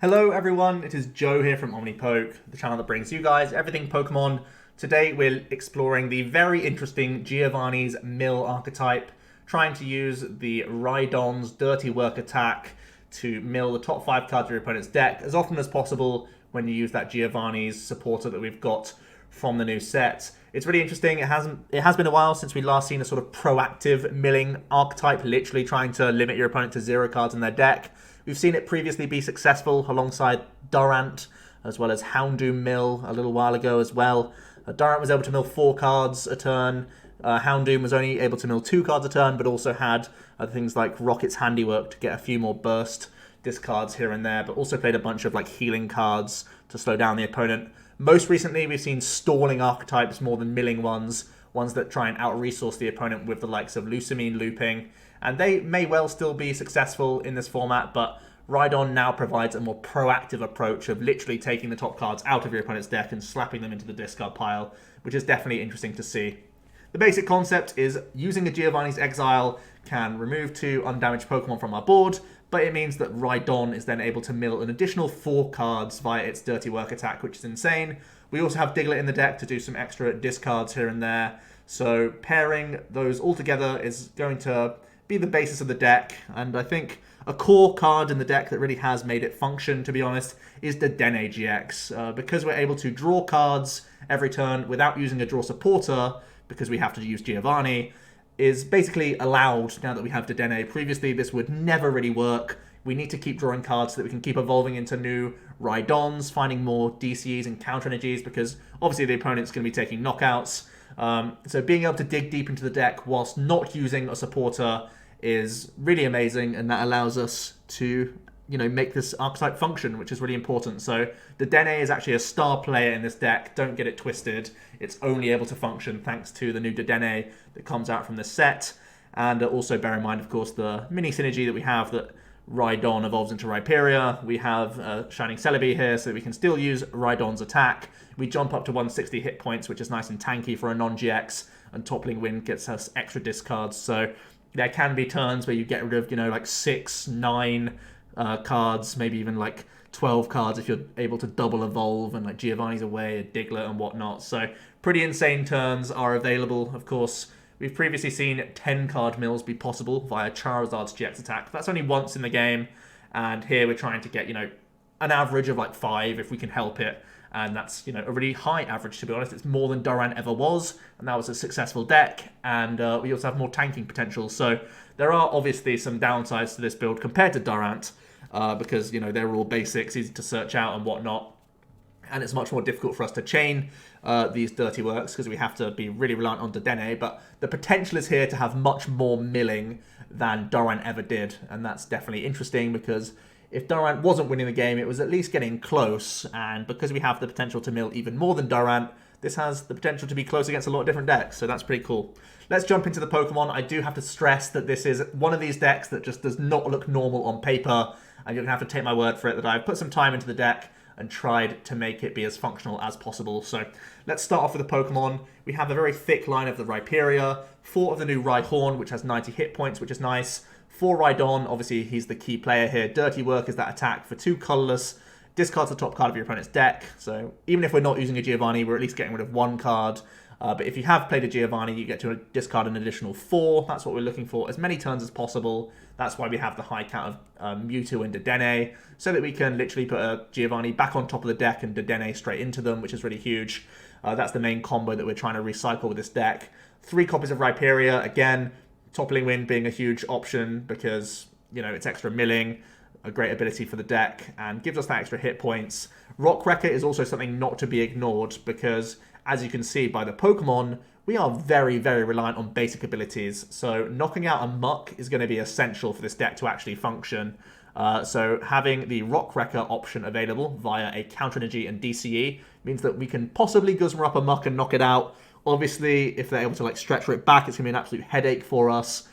Hello everyone, it is Joe here from OmniPoke, the channel that brings you guys everything Pokemon. Today we're exploring the very interesting Giovanni's Mill archetype, trying to use the Rhydon's Dirty Work attack to mill the top 5 cards of your opponent's deck as often as possible when you use that Giovanni's supporter that we've got from the new set. It's really interesting. It has been a while since we last seen a sort of proactive milling archetype, literally trying to limit your opponent to 0 cards in their deck. We've seen it previously be successful alongside Durant, as well as Houndoom Mill a little while ago as well. Durant was able to mill 4 cards a turn. Houndoom was only able to mill 2 cards a turn, but also had things like Rocket's Handiwork to get a few more burst discards here and there, but also played a bunch of like healing cards to slow down the opponent. Most recently, we've seen stalling archetypes more than milling ones that try and out-resource the opponent with the likes of Lusamine looping, and they may well still be successful in this format, but Rhydon now provides a more proactive approach of literally taking the top cards out of your opponent's deck and slapping them into the discard pile, which is definitely interesting to see. The basic concept is using a Giovanni's Exile can remove 2 undamaged Pokemon from our board, but it means that Rhydon is then able to mill an additional 4 cards via its Dirty Work attack, which is insane. We also have Diglett in the deck to do some extra discards here and there, so pairing those all together is going to be the basis of the deck, and I think a core card in the deck that really has made it function, to be honest, is Dedenne GX. Because we're able to draw cards every turn without using a draw supporter, because we have to use Giovanni, is basically allowed now that we have Dedenne. Previously, this would never really work. We need to keep drawing cards so that we can keep evolving into new Rhydons, finding more DCEs and counter energies, because obviously the opponent's going to be taking knockouts. So being able to dig deep into the deck whilst not using a supporter is really amazing, and that allows us to, make this archetype function, which is really important. So Dedenne is actually a star player in this deck. Don't get it twisted. It's only able to function thanks to the new Dedenne that comes out from this set. And also bear in mind, of course, the mini synergy that we have that Rhydon evolves into Rhyperior. We have Shining Celebi here, so that we can still use Rhydon's attack. We jump up to 160 hit points, which is nice and tanky for a non-GX, and Toppling Wind gets us extra discards. So there can be turns where you get rid of, like 6, 9 cards, maybe even like 12 cards if you're able to double evolve and like Giovanni's away, a Diglett and whatnot. So pretty insane turns are available. Of course, we've previously seen 10 card mills be possible via Charizard's GX attack. That's only once in the game, and here we're trying to get, an average of like 5 if we can help it. And that's, a really high average, to be honest. It's more than Durant ever was, and that was a successful deck. And we also have more tanking potential. So there are obviously some downsides to this build compared to Durant, because, they're all basics, easy to search out and whatnot. And it's much more difficult for us to chain these Dirty Works, because we have to be really reliant on Dedenne. But the potential is here to have much more milling than Durant ever did. And that's definitely interesting, because if Durant wasn't winning the game, it was at least getting close, and because we have the potential to mill even more than Durant, this has the potential to be close against a lot of different decks, so that's pretty cool. Let's jump into the Pokemon. I do have to stress that this is one of these decks that just does not look normal on paper, and you're going to have to take my word for it that I've put some time into the deck and tried to make it be as functional as possible. So let's start off with the Pokemon. We have a very thick line of the Rhyperior, 4 of the new Rhyhorn, which has 90 hit points, which is nice. 4 Rhydon, obviously he's the key player here. Dirty Work is that attack for 2 Colorless. Discards the top card of your opponent's deck. So even if we're not using a Giovanni, we're at least getting rid of 1 card. But if you have played a Giovanni, you get to discard an additional 4. That's what we're looking for, as many turns as possible. That's why we have the high count of Mewtwo and Dedenne, so that we can literally put a Giovanni back on top of the deck and Dedenne straight into them, which is really huge. That's the main combo that we're trying to recycle with this deck. 3 copies of Rhyperior, again, Toppling Wind being a huge option because, it's extra milling, a great ability for the deck, and gives us that extra hit points. Rock Wrecker is also something not to be ignored because, as you can see by the Pokemon, we are very, very reliant on basic abilities. So knocking out a Muck is going to be essential for this deck to actually function. So having the Rock Wrecker option available via a Counter Energy and DCE means that we can possibly Guzma up a Muck and knock it out. Obviously, if they're able to stretch it back, it's going to be an absolute headache for us.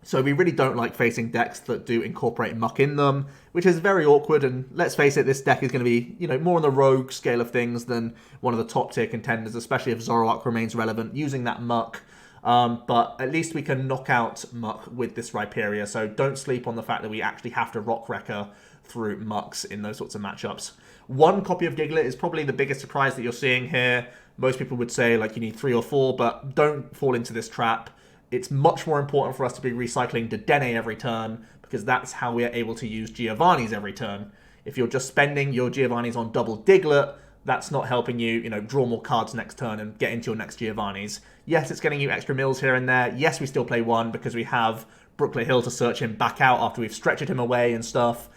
So we really don't like facing decks that do incorporate Muck in them, which is very awkward. And let's face it, this deck is going to be, more on the rogue scale of things than one of the top tier contenders, especially if Zoroark remains relevant. Using that Muck But at least we can knock out Muck with this Rhyperior, so don't sleep on the fact that we actually have to Rock Wrecker through Mucks in those sorts of matchups. One copy of Diglett is probably the biggest surprise that you're seeing here. Most people would say like you need 3 or 4, but don't fall into this trap. It's much more important for us to be recycling Dedenne every turn, because that's how we are able to use Giovanni's every turn. If you're just spending your Giovanni's on double Diglett, that's not helping you, draw more cards next turn and get into your next Giovanni's. Yes, it's getting you extra mills here and there. Yes, we still play 1 because we have Brooklet Hill to search him back out after we've stretched him away and stuff.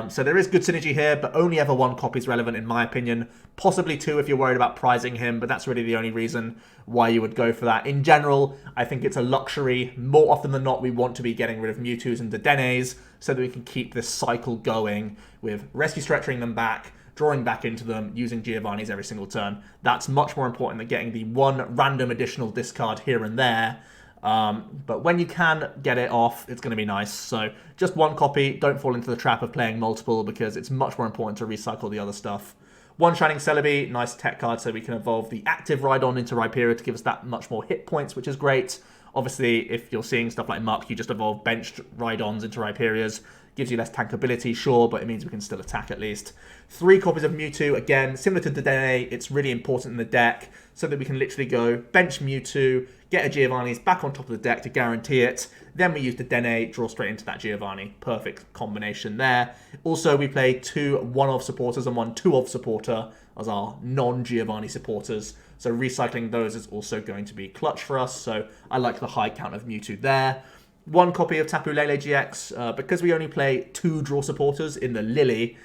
So there is good synergy here, but only ever 1 copy is relevant in my opinion. Possibly 2 if you're worried about prizing him, but that's really the only reason why you would go for that. In general, I think it's a luxury. More often than not, we want to be getting rid of Mewtwo's and Dedennes so that we can keep this cycle going with rescue stretching them back, drawing back into them, using Giovanni's every single turn. That's much more important than getting the 1 random additional discard here and there. But when you can get it off, it's going to be nice. So just 1 copy. Don't fall into the trap of playing multiple, because it's much more important to recycle the other stuff. 1 Shining Celebi, nice tech card, so we can evolve the active Rhydon into Rhyperior to give us that much more hit points, which is great. Obviously, if you're seeing stuff like Muck, you just evolve benched Rhydons into Rhyperiors. Gives you less tankability, sure, but it means we can still attack at least. 3 copies of Mewtwo, again, similar to Dedenne, it's really important in the deck, so that we can literally go bench Mewtwo, get a Giovanni's back on top of the deck to guarantee it. Then we use Dedenne, draw straight into that Giovanni. Perfect combination there. Also, we play 2 one-of supporters and 1 two-of supporter as our non-Giovanni supporters. So recycling those is also going to be clutch for us. So I like the high count of Mewtwo there. 1 copy of Tapu Lele GX. Because we only play 2 draw supporters in the Lillie,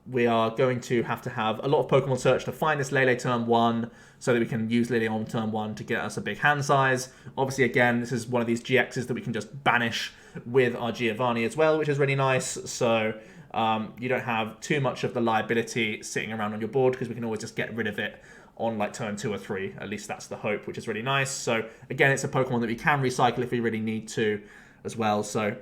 we are going to have a lot of Pokemon search to find this Lele turn 1, so that we can use Lillie on turn 1 to get us a big hand size. Obviously, again, this is one of these GXs that we can just banish with our Giovanni as well, which is really nice. So you don't have too much of the liability sitting around on your board, because we can always just get rid of it on like turn 2 or 3. At least that's the hope, which is really nice. So again, it's a Pokemon that we can recycle if we really need to as well. So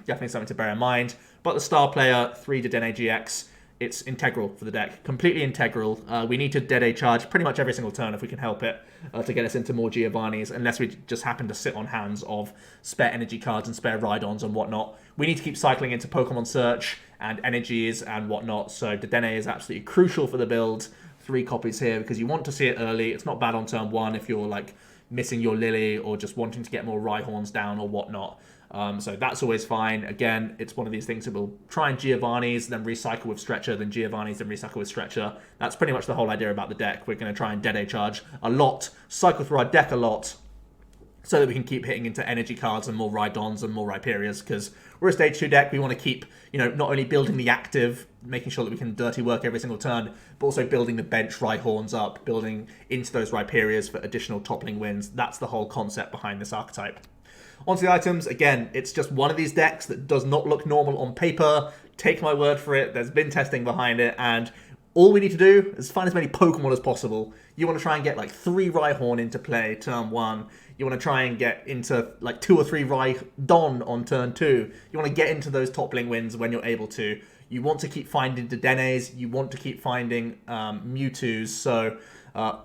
definitely something to bear in mind. But the star player, 3 Dedenne GX, it's integral for the deck. Completely integral. We need to Dedenne charge pretty much every single turn if we can help it, to get us into more Giovanni's, unless we just happen to sit on hands of spare energy cards and spare Rhydons and whatnot. We need to keep cycling into Pokemon Search and energies and whatnot, so Dedenne is absolutely crucial for the build. 3 copies here because you want to see it early. It's not bad on turn 1 if you're like missing your Lillie or just wanting to get more Rhyhorns down or whatnot. So that's always fine. Again, it's one of these things that we'll try and Giovanni's, then recycle with Stretcher, then Giovanni's, then recycle with Stretcher. That's pretty much the whole idea about the deck. We're going to try and Dedenne charge a lot, cycle through our deck a lot, so that we can keep hitting into energy cards and more Rhydons and more Rhyperiors, because we're a stage 2 deck. We want to keep, not only building the active, making sure that we can dirty work every single turn, but also building the bench Rhyhorns up, building into those Rhyperiors for additional toppling wins. That's the whole concept behind this archetype. Onto the items, again, it's just one of these decks that does not look normal on paper. Take my word for it, there's been testing behind it, and all we need to do is find as many Pokemon as possible. You want to try and get like 3 Rhyhorn into play turn 1. You want to try and get into like 2 or 3 Rhydon on turn 2. You want to get into those toppling wins when you're able to. You want to keep finding Dedennes. You want to keep finding Mewtwo's. So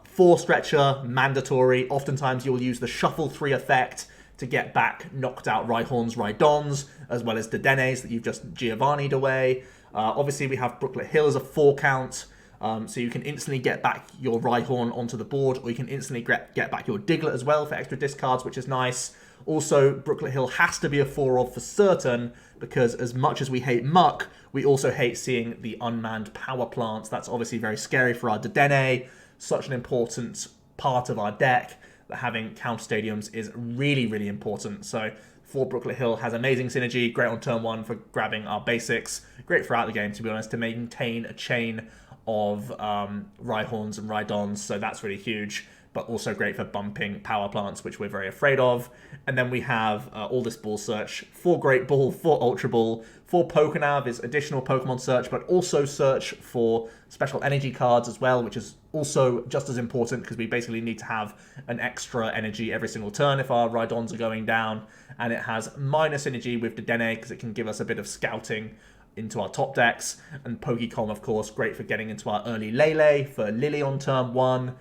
4 Stretcher, mandatory. Oftentimes you'll use the Shuffle 3 effect to get back knocked out Rhyhorns, Rhydons, as well as Dedennes that you've just Giovanni'd away. Obviously, we have Brooklet Hill as a 4 count, so you can instantly get back your Rhyhorn onto the board, or you can instantly get back your Diglett as well for extra discards, which is nice. Also, Brooklet Hill has to be a 4-of for certain, because as much as we hate Muck, we also hate seeing the unmanned power plants. That's obviously very scary for our Dedenne, such an important part of our deck, that having counter stadiums is really, really important. So 4 Brooklet Hill has amazing synergy, great on turn 1 for grabbing our basics, great throughout the game, to be honest, to maintain a chain of Rhyhorns and Rhydons, so that's really huge, but also great for bumping power plants, which we're very afraid of. And then we have all this ball search, 4 Great Ball, 4 Ultra Ball, 4 PokeNav is additional Pokemon search, but also search for special energy cards as well, which is also just as important, because we basically need to have an extra energy every single turn if our Rhydons are going down. And it has minus energy with Dedenne, because it can give us a bit of scouting into our top decks. And Pokecom, of course, great for getting into our early Lele for Lillie on turn 1.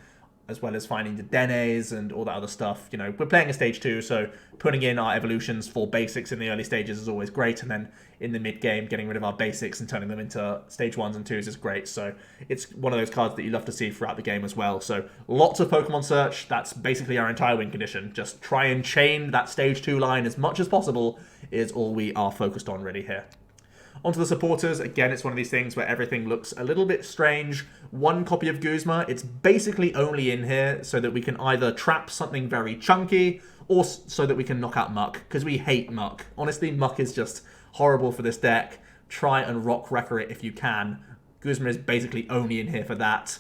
as well as finding the Dennes and all that other stuff. You know, we're playing a stage 2, so putting in our evolutions for basics in the early stages is always great, and then in the mid-game, getting rid of our basics and turning them into stage 1s and 2s is great. So it's one of those cards that you love to see throughout the game as well. So lots of Pokemon search. That's basically our entire win condition. Just try and chain that stage 2 line as much as possible is all we are focused on really here. Onto the supporters, again, it's one of these things where everything looks a little bit strange. One copy of Guzma, it's basically only in here so that we can either trap something very chunky or so that we can knock out Muck, because we hate Muck. Honestly, Muck is just horrible for this deck. Try and rock wrecker it if you can. Guzma is basically only in here for that.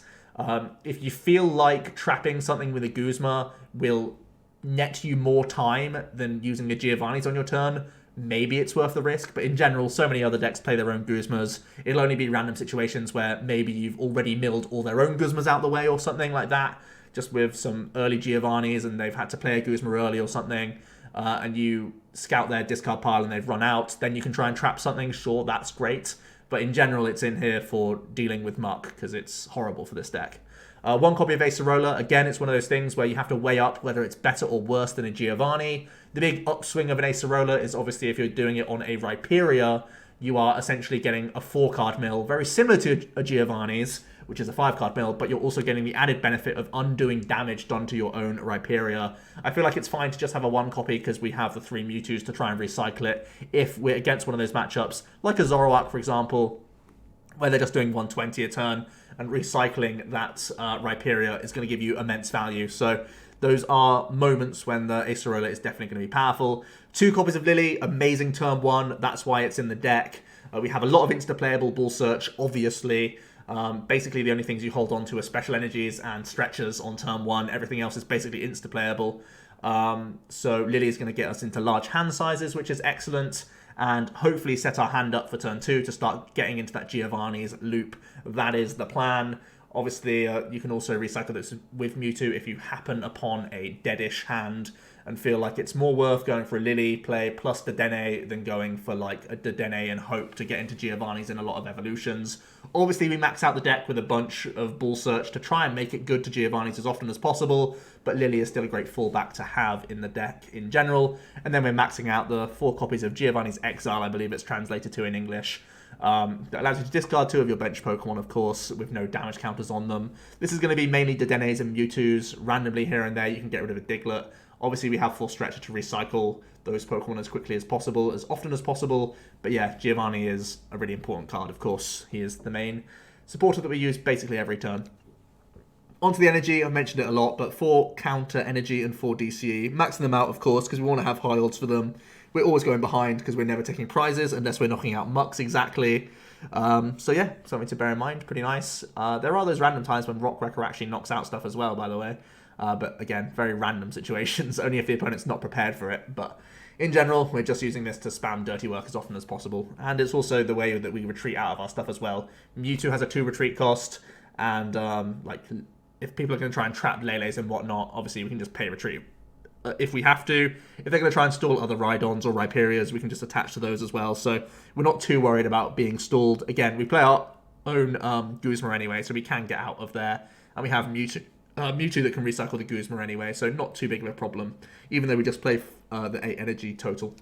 If you feel like trapping something with a Guzma will net you more time than using a Giovanni's on your turn, maybe it's worth the risk, but in general, so many other decks play their own Guzmas. It'll only be random situations where maybe you've already milled all their own Guzmas out the way or something like that, just with some early Giovanni's and they've had to play a Guzma early or something, and you scout their discard pile and they've run out, then you can try and trap something. Sure, that's great, but in general, it's in here for dealing with Muck because it's horrible for this deck. One copy of Acerola, again, it's one of those things where you have to weigh up whether it's better or worse than a Giovanni. The big upswing of an Acerola is obviously if you're doing it on a Rhyperior, you are essentially getting a 4-card mill, very similar to a Giovanni's, which is a 5-card mill, but you're also getting the added benefit of undoing damage done to your own Rhyperior. I feel like it's fine to just have a 1 copy because we have the 3 Mewtwo's to try and recycle it if we're against one of those matchups, like a Zoroark, for example, where they're just doing 120 a turn, and recycling that Rhyperior is going to give you immense value. So those are moments when the Acerola is definitely going to be powerful. 2 copies of Lillie, amazing turn 1. That's why it's in the deck. We have a lot of insta-playable Bull Search, obviously. Basically, the only things you hold on to are special energies and stretchers on turn 1. Everything else is basically insta-playable. So Lillie is going to get us into large hand sizes, which is excellent, and hopefully set our hand up for turn 2 to start getting into that Giovanni's loop. That is the plan. Obviously, you can also recycle this with Mewtwo if you happen upon a deadish hand and feel like it's more worth going for a Lillie play plus Dedenne than going for like a Dedenne and hope to get into Giovanni's in a lot of evolutions. Obviously, we max out the deck with a bunch of Bull Search to try and make it good to Giovanni's as often as possible, but Lillie is still a great fallback to have in the deck in general. And then we're maxing out the 4 copies of Giovanni's Exile, I believe it's translated to in English. That allows you to discard 2 of your bench Pokemon, of course, with no damage counters on them. This is going to be mainly Dedennes and Mewtwo's. Randomly here and there, you can get rid of a Diglett. Obviously, we have Full Stretcher to recycle those Pokemon as quickly as possible, as often as possible. But yeah, Giovanni is a really important card, of course. He is the main supporter that we use basically every turn. Onto the energy, I've mentioned it a lot, but 4 counter energy and 4 DCE. Maxing them out, of course, because we want to have high odds for them. We're always going behind because we're never taking prizes unless we're knocking out Mucks exactly. So yeah, something to bear in mind. Pretty nice. There are those random times when Rock Wrecker actually knocks out stuff as well, by the way. But again, very random situations, only if the opponent's not prepared for it. But in general, we're just using this to spam Dirty Work as often as possible. And it's also the way that we retreat out of our stuff as well. Mewtwo has a 2 retreat cost, and like if people are going to try and trap Lele's and whatnot, obviously we can just pay retreat. If we have to. If they're going to try and stall other Rhydons or Rhyperiors, we can just attach to those as well. So we're not too worried about being stalled. Again, we play our own Guzma anyway, so we can get out of there. And we have Mewtwo that can recycle the Guzma anyway, so not too big of a problem, even though we just play the 8 energy total.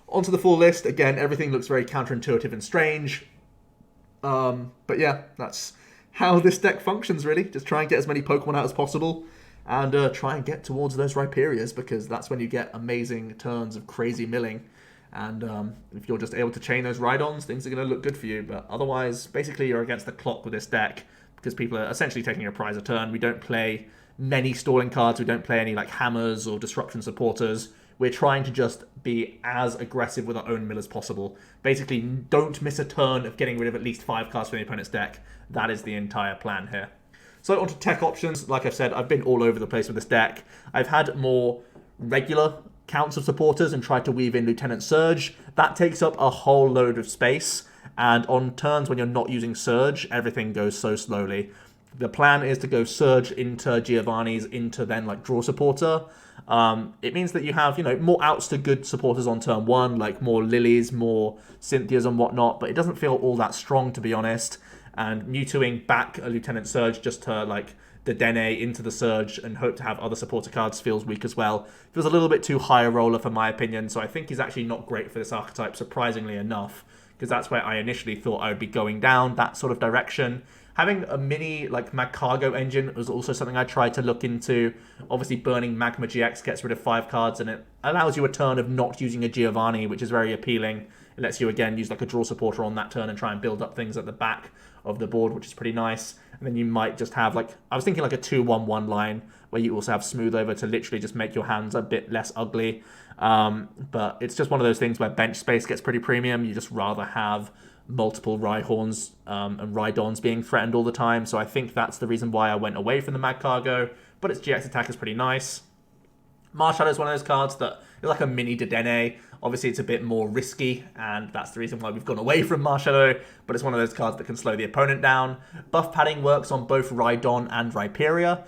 Onto the full list. Again, everything looks very counterintuitive and strange. But yeah, that's how this deck functions, really. Just try and get as many Pokemon out as possible. And try and get towards those Rhyperiors, because that's when you get amazing turns of crazy milling. And if you're just able to chain those Rhydons, things are going to look good for you. But otherwise, basically, you're against the clock with this deck, because people are essentially taking a prize a turn. We don't play many stalling cards. We don't play any like hammers or disruption supporters. We're trying to just be as aggressive with our own mill as possible. Basically, don't miss a turn of getting rid of at least 5 cards from the opponent's deck. That is the entire plan here. So onto tech options. Like I've said, I've been all over the place with this deck. I've had more regular counts of supporters and tried to weave in Lieutenant Surge. That takes up a whole load of space. And on turns when you're not using Surge, everything goes so slowly. The plan is to go Surge into Giovanni's, into then like draw supporter. It means that you have, more outs to good supporters on turn 1, like more Lilies, more Cynthias and whatnot, but it doesn't feel all that strong, to be honest. And Mewtwoing back a Lieutenant Surge just to like Dedenne into the Surge and hope to have other supporter cards feels weak as well. Feels a little bit too high a roller for my opinion, so I think he's actually not great for this archetype, surprisingly enough, because that's where I initially thought I would be going down, that sort of direction. Having a mini, like, Magcargo engine was also something I tried to look into. Obviously, burning Magma GX gets rid of 5 cards, and it allows you a turn of not using a Giovanni, which is very appealing. It lets you, again, use, like, a draw supporter on that turn and try and build up things at the back of the board, which is pretty nice. And then you might just have, like, I was thinking like a 2-1-1 line, where you also have Smooth Over to literally just make your hands a bit less ugly. But it's just one of those things where bench space gets pretty premium. You just rather have multiple Rhyhorns and Rhydons being threatened all the time. So I think that's the reason why I went away from the Magcargo. But its GX attack is pretty nice. Marshadow is one of those cards that is like a mini Dedenne. Obviously, it's a bit more risky, and that's the reason why we've gone away from Marshadow, but it's one of those cards that can slow the opponent down. Buff padding works on both Rhydon and Rhyperior.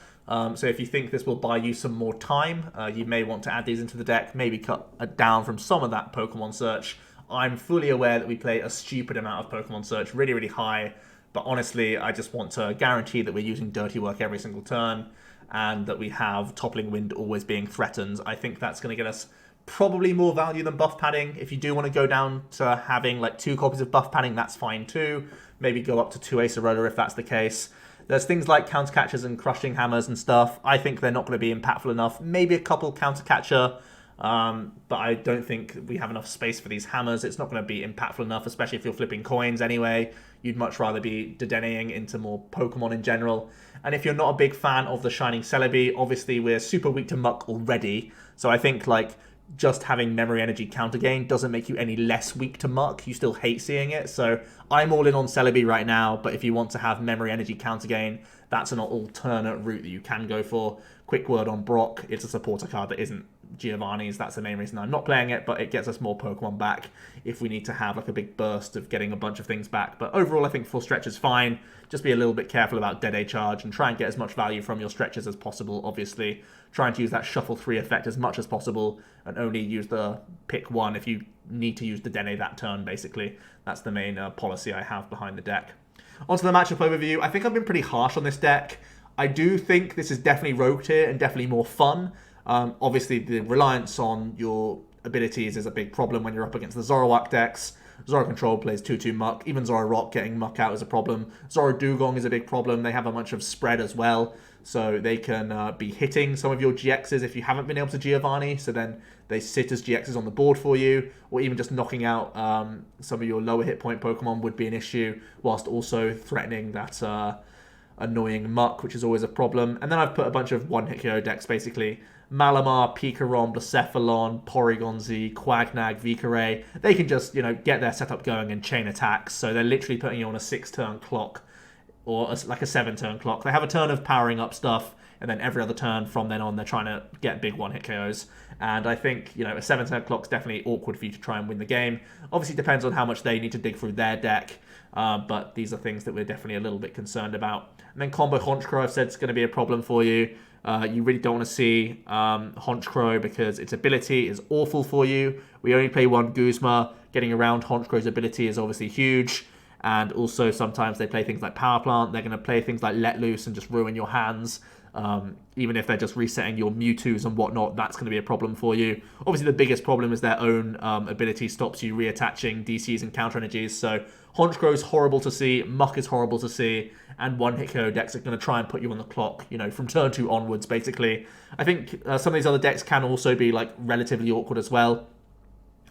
So if you think this will buy you some more time, you may want to add these into the deck, maybe cut down from some of that Pokemon search. I'm fully aware that we play a stupid amount of Pokemon search, really, really high, but honestly, I just want to guarantee that we're using Dirty Work every single turn, and that we have Toppling Wind always being threatened. I think that's going to get us probably more value than buff padding. If you do want to go down to having like 2 copies of buff padding, that's fine too. Maybe go up to 2 Acerola if that's the case. There's things like counter catchers and crushing hammers and stuff. I think they're not going to be impactful enough. Maybe a couple counter catcher, but I don't think we have enough space for these hammers. It's not going to be impactful enough, especially if you're flipping coins anyway. You'd much rather be Dedenneing into more Pokemon in general. And if you're not a big fan of the Shining Celebi, obviously we're super weak to Muck already. So I think like just having Memory Energy counter gain doesn't make you any less weak to Muck. You still hate seeing it. So I'm all in on Celebi right now, but if you want to have Memory Energy counter gain, that's an alternate route that you can go for. Quick word on Brock, it's a supporter card that isn't Giovanni's. That's the main reason I'm not playing it, but it gets us more Pokemon back if we need to have like a big burst of getting a bunch of things back. But overall, I think full stretch is fine. Just be a little bit careful about Dead A charge and try and get as much value from your stretches as possible, obviously. Trying to use that Shuffle 3 effect as much as possible and only use the pick 1 if you need to use the Dedenne that turn, basically. That's the main policy I have behind the deck. Onto the matchup overview. I think I've been pretty harsh on this deck. I do think this is definitely rogue tier and definitely more fun. Obviously, the reliance on your abilities is a big problem when you're up against the Zoroark decks. Zoro Control plays 2-2 Muck. Even Zoroark getting Muck out is a problem. Zoro Dugong is a big problem. They have a bunch of spread as well. So they can be hitting some of your GXs if you haven't been able to Giovanni. So then they sit as GXs on the board for you. Or even just knocking out some of your lower hit point Pokemon would be an issue. Whilst also threatening that annoying Muck, which is always a problem. And then I've put a bunch of one-hit KO decks, basically. Malamar, Pikarom, Blacephalon, Porygon-Z, Quagnag, Vicaray. They can just, get their setup going and chain attacks. So they're literally putting you on a 6-turn clock. Or like a 7-turn clock. They have a turn of powering up stuff, and then every other turn from then on, they're trying to get big one-hit KOs. And I think, a 7-turn clock's definitely awkward for you to try and win the game. Obviously, it depends on how much they need to dig through their deck, but these are things that we're definitely a little bit concerned about. And then Combo Honchkrow, I've said, is going to be a problem for you. You really don't want to see Honchkrow because its ability is awful for you. We only play one Guzma. Getting around Honchkrow's ability is obviously huge. And also sometimes they play things like Power Plant. They're going to play things like Let Loose and just ruin your hands. Even if they're just resetting your Mewtwo's and whatnot, that's going to be a problem for you. Obviously, the biggest problem is their own ability stops you reattaching DCs and counter energies. So Honchkrow is horrible to see. Muck is horrible to see. And one-hit KO decks are going to try and put you on the clock, from turn 2 onwards, basically. I think some of these other decks can also be relatively awkward as well.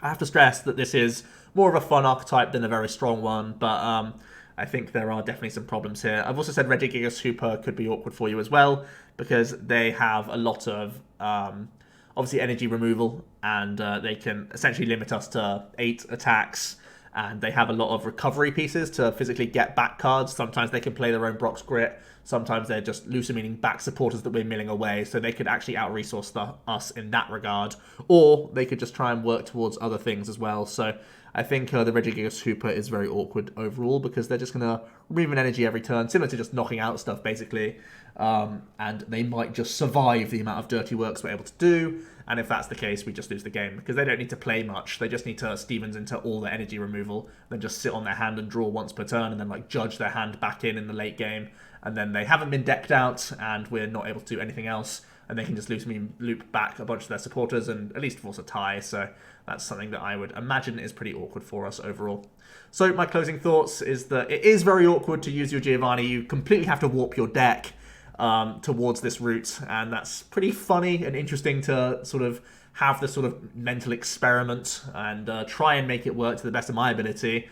I have to stress that this is more of a fun archetype than a very strong one, but I think there are definitely some problems here. I've also said Regigigas Hooper could be awkward for you as well, because they have a lot of, obviously, energy removal, and they can essentially limit us to 8 attacks, and they have a lot of recovery pieces to physically get back cards. Sometimes they can play their own Brock's Grit. Sometimes they're just meaning back supporters that we're milling away, so they could actually out-resource us in that regard. Or they could just try and work towards other things as well. So I think the Regigigas Hooper is very awkward overall because they're just going to remove an energy every turn, similar to just knocking out stuff, basically. And they might just survive the amount of dirty works we're able to do. And if that's the case, we just lose the game because they don't need to play much. They just need to Stevens into all the energy removal, then just sit on their hand and draw once per turn, and then like judge their hand back in the late game. And then they haven't been decked out, and we're not able to do anything else. And they can just loop back a bunch of their supporters and at least force a tie. So that's something that I would imagine is pretty awkward for us overall. So my closing thoughts is that it is very awkward to use your Giovanni. You completely have to warp your deck towards this route, and that's pretty funny and interesting to sort of have this sort of mental experiment and try and make it work to the best of my ability.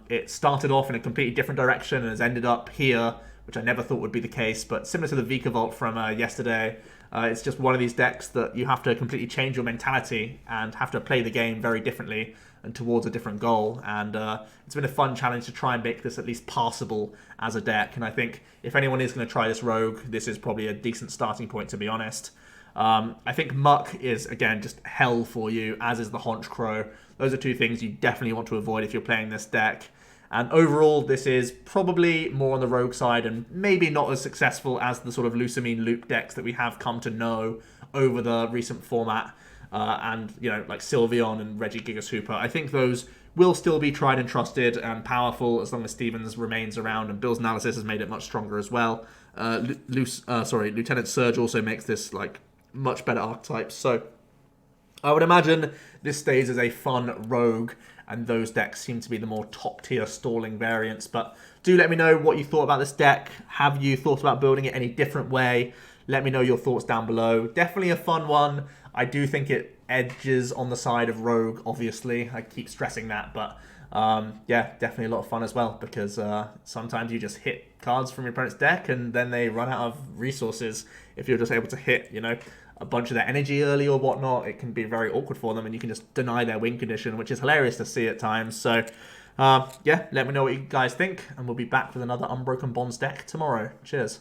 It started off in a completely different direction and has ended up here, which I never thought would be the case, but similar to the Vikavolt from yesterday, it's just one of these decks that you have to completely change your mentality and have to play the game very differently and towards a different goal. And it's been a fun challenge to try and make this at least passable as a deck. And I think if anyone is going to try this rogue, this is probably a decent starting point, to be honest. I think Muck is, again, just hell for you, as is the Haunch Crow. Those are two things you definitely want to avoid if you're playing this deck. And overall, this is probably more on the rogue side and maybe not as successful as the sort of Lusamine loop decks that we have come to know over the recent format. And, you know, like Sylveon and Regigigas Hooper. I think those will still be tried and trusted and powerful as long as Stevens remains around, and Bill's analysis has made it much stronger as well. Lieutenant Surge also makes this, like, much better archetypes. So I would imagine this stays as a fun rogue, and those decks seem to be the more top-tier stalling variants. But do let me know what you thought about this deck. Have you thought about building it any different way? Let me know your thoughts down below. Definitely a fun one. I do think it edges on the side of rogue, obviously. I keep stressing that, but yeah, definitely a lot of fun as well, because sometimes you just hit cards from your opponent's deck and then they run out of resources. If you're just able to hit, you know, a bunch of their energy early or whatnot, it can be very awkward for them, and you can just deny their win condition, which is hilarious to see at times. So yeah, let me know what you guys think, and we'll be back with another Unbroken Bonds deck tomorrow. Cheers.